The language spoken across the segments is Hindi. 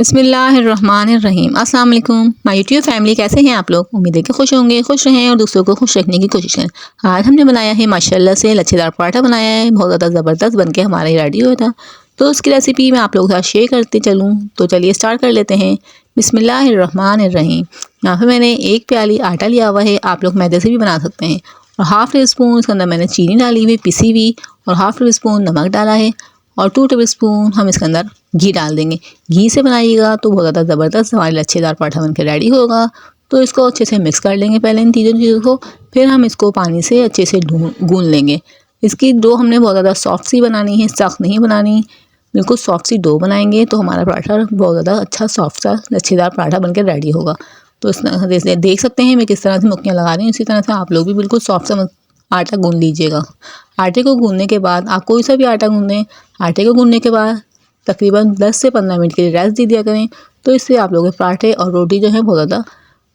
बिस्मिल्लाहिर्रहमानिर्रहीम। अस्सलाम वालेकुम माय यूट्यूब फैमिली, कैसे हैं आप लोग? उम्मीद है कि खुश होंगे, खुश रहें और दूसरों को खुश रखने की कोशिश करें। आज हमने बनाया है माशाल्लाह से लच्छेदार पराठा बनाया है, बहुत ज़्यादा ज़बरदस्त बनके हमारा रेडी हुआ था। तो उसकी रेसिपी मैं आप लोगों के साथ शेयर करते चलूँ, तो चलिए स्टार्ट कर लेते हैं। बिस्मिल्लाहिर्रहमानिर्रहीम। यहाँ पर मैंने 1 प्याली आटा लिया हुआ है, आप लोग मैदे से भी बना सकते हैं। और हाफ़ टी स्पून इसके अंदर मैंने चीनी डाली हुई पिसी हुई, और हाफ़ टी स्पून नमक डाला है, और 2 टेबल स्पून हम इसके अंदर घी डाल देंगे। घी से बनाइएगा तो बहुत ज़्यादा ज़बरदस्त हमारे लच्छेदार पराठा बन के रेडी होगा। तो इसको अच्छे से मिक्स कर लेंगे पहले इन तीनों चीज़ों को, फिर हम इसको पानी से अच्छे से गूँध लेंगे। इसकी डो हमने बहुत ज़्यादा सॉफ्ट सी बनानी है, सख्त नहीं बनानी, बिल्कुल सॉफ्ट सी डो बनाएंगे तो हमारा पराठा बहुत ज़्यादा अच्छा सॉफ्ट सा लच्छेदार पराठा बन के रेडी होगा। तो इस तरह से देख सकते हैं मैं किस तरह से मुक्कियाँ लगा रही हूँ, इसी तरह से आप लोग भी बिल्कुल सॉफ्ट सा आटा गूँध लीजिएगा। आटे को गूँधने के बाद आप कोई सा भी आटा गूँधें, आटे को गूँधने के बाद तकरीबन 10 से 15 मिनट के लिए रेस्ट दे दिया करें। तो इससे आप लोगों के पराठे और रोटी जो है बहुत ज़्यादा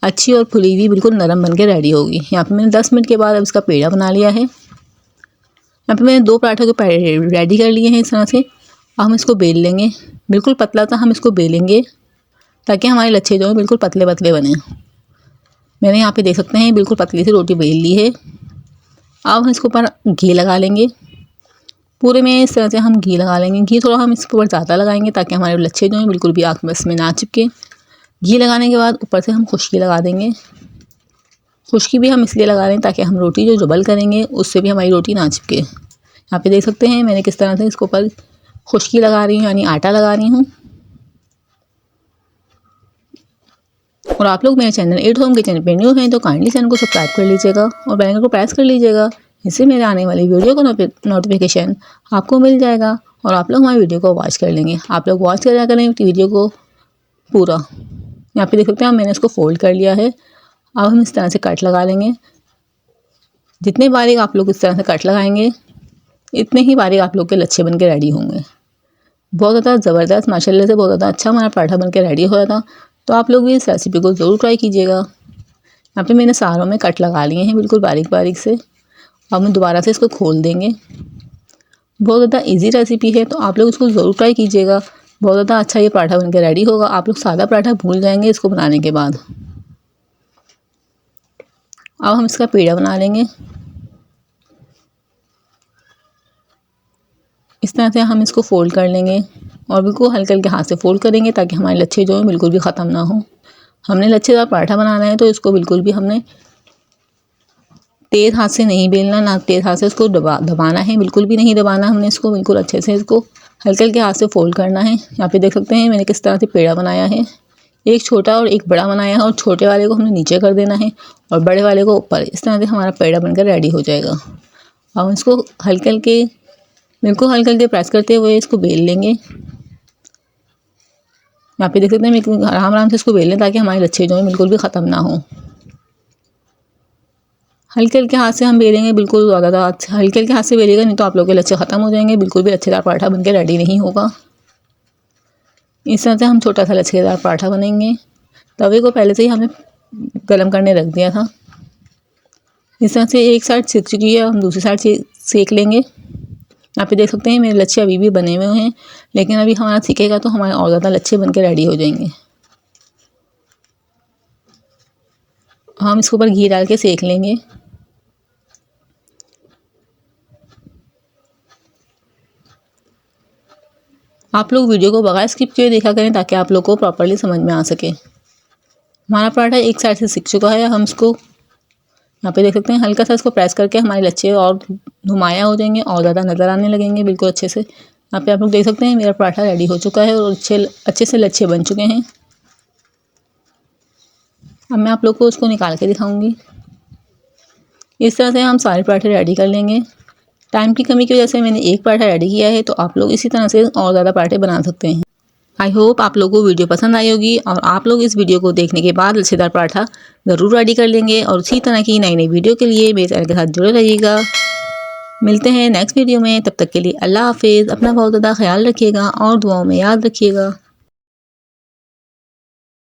अच्छी और फुली हुई बिल्कुल नरम बन के रेडी होगी। यहाँ पे मैंने 10 मिनट के बाद अब इसका पेड़ा बना लिया है। यहाँ पे मैंने 2 पराठे को रेडी कर लिए हैं इस तरह से। अब हम इसको बेल लेंगे, बिल्कुल पतला सा हम इसको बेलेंगे ताकि हमारे लच्छे जो है बिल्कुल पतले पतले बने। मैंने यहाँ पे देख सकते हैं बिल्कुल पतली सी रोटी बेल ली है। अब हम इसके ऊपर घी लगा लेंगे, पूरे में इस तरह से हम घी लगा लेंगे। घी थोड़ा हम इसके ऊपर ज़्यादा लगाएंगे ताकि हमारे लच्छे जो हैं बिल्कुल भी आँख में इसमें ना चिपके। घी लगाने के बाद ऊपर से हम खुश्की लगा देंगे। खुश्की भी हम इसलिए लगा रहे हैं ताकि हम रोटी जो डबल करेंगे उससे भी हमारी रोटी ना चिपके। यहाँ पे देख सकते हैं मैंने किस तरह से इसके ऊपर खुश्की लगा रही हूँ, यानी आटा लगा रही हूँ। और आप लोग मेरे चैनल एट होम किचन पे न्यू हैं तो काइंडली चैनल को सब्सक्राइब कर लीजिएगा और बेल आइकन को प्रेस कर लीजिएगा। इससे मेरे आने वाली वीडियो का नोटिफिकेशन आपको मिल जाएगा और आप लोग हमारी वीडियो को वॉच कर लेंगे। आप लोग वॉच करा करें वीडियो को पूरा। यहाँ पे देख सकते हैं मैंने इसको फोल्ड कर लिया है। अब हम इस तरह से कट लगा लेंगे। जितने बारीक आप लोग इस तरह से कट लगाएंगे इतने ही बारीक आप लोग के लच्छे बन के रेडी होंगे। बहुत ज़्यादा ज़बरदस्त माशाल्लाह से बहुत ज़्यादा अच्छा हमारा पराठा बन के रेडी हुआ था। तो आप लोग भी इस रेसिपी को ज़रूर ट्राई कीजिएगा। यहाँ पे मैंने सारों में कट लगा लिए हैं बिल्कुल बारीक बारीक से। अब हम दोबारा से इसको खोल देंगे। बहुत ज़्यादा इजी रेसिपी है तो आप लोग इसको ज़रूर ट्राई कीजिएगा। बहुत ज़्यादा अच्छा ये पराठा बन के रेडी होगा। आप लोग सादा पराठा भूल जाएंगे इसको बनाने के बाद। अब हम इसका पेड़ा बना लेंगे। इस तरह से हम इसको फोल्ड कर लेंगे और बिल्कुल हल्के हल्के हाथ से फोल्ड करेंगे ताकि हमारे लच्छे जो हैं बिल्कुल भी ख़त्म ना हो। हमने लच्छेदार पराठा बनाना है तो इसको बिल्कुल भी हमने तेज़ हाथ से नहीं बेलना, ना तेज़ हाथ से इसको दबाना है, बिल्कुल भी नहीं दबाना हमने इसको। बिल्कुल अच्छे से इसको हल्के हल्के हाथ से फोल्ड करना है। यहाँ पे देख सकते हैं मैंने किस तरह से पेड़ा बनाया है। एक छोटा और एक बड़ा बनाया है और छोटे वाले को हमने नीचे कर देना है और बड़े वाले को ऊपर। इस तरह से हमारा पेड़ा बनकर रेडी हो जाएगा। अब इसको हल्के हल्के बिल्कुल हल्के हल्के प्रेस करते हुए इसको बेल लेंगे। यहाँ पे देख सकते हैं आराम आराम से इसको बेल लें ताकि हमारे लच्छे जो हैं बिल्कुल भी ख़त्म ना हो। हल्के हल्के हाथ से हम बेलेंगे, बिल्कुल ज़्यादा हल्के हल्के हाथ से बेलेगा नहीं तो आप लोगों के लच्छे ख़त्म हो जाएंगे, बिल्कुल भी लच्छेदार पराठा बनके रेडी नहीं होगा। इस तरह से हम छोटा सा लच्छेदार पराठा बनेंगे। तवे को पहले से ही हमें गर्म करने रख दिया था। इस तरह से एक साइड सिक चुकी है, हम दूसरी साइड से सेक लेंगे। यहाँ पे देख सकते हैं मेरे लच्छे अभी भी बने हुए हैं, लेकिन अभी हमारा सीखेगा तो हमारे और ज़्यादा लच्छे बनके रेडी हो जाएंगे। हम इसके ऊपर घी डाल के सेक लेंगे। आप लोग वीडियो को बगैर स्किप किए देखा करें ताकि आप लोग को प्रॉपर्ली समझ में आ सके। हमारा पराठा एक साइड से सिक चुका है। हम इसको यहाँ पे देख सकते हैं हल्का सा इसको प्रेस करके हमारे लच्छे और नुमाया हो जाएंगे और ज़्यादा नज़र आने लगेंगे बिल्कुल अच्छे से। यहाँ पे आप लोग देख सकते हैं मेरा पराठा रेडी हो चुका है और अच्छे से लच्छे बन चुके हैं। अब मैं आप लोग को उसको निकाल के दिखाऊंगी। इस तरह से हम सारे पराठे रेडी कर लेंगे। टाइम की कमी की वजह से मैंने एक पराठा रेडी किया है, तो आप लोग इसी तरह से और ज़्यादा पराठे बना सकते हैं। आई होप आप लोगों को वीडियो पसंद आई होगी और आप लोग इस वीडियो को देखने के बाद लच्छेदार पराठा ज़रूर रेडी कर लेंगे। और उसी तरह की नई नई वीडियो के लिए मेरे चैनल के साथ जुड़े रहिएगा। मिलते हैं नेक्स्ट वीडियो में, तब तक के लिए अल्लाह हाफिज़। अपना बहुत ज़्यादा ख्याल रखिएगा और दुआओं में याद रखिएगा।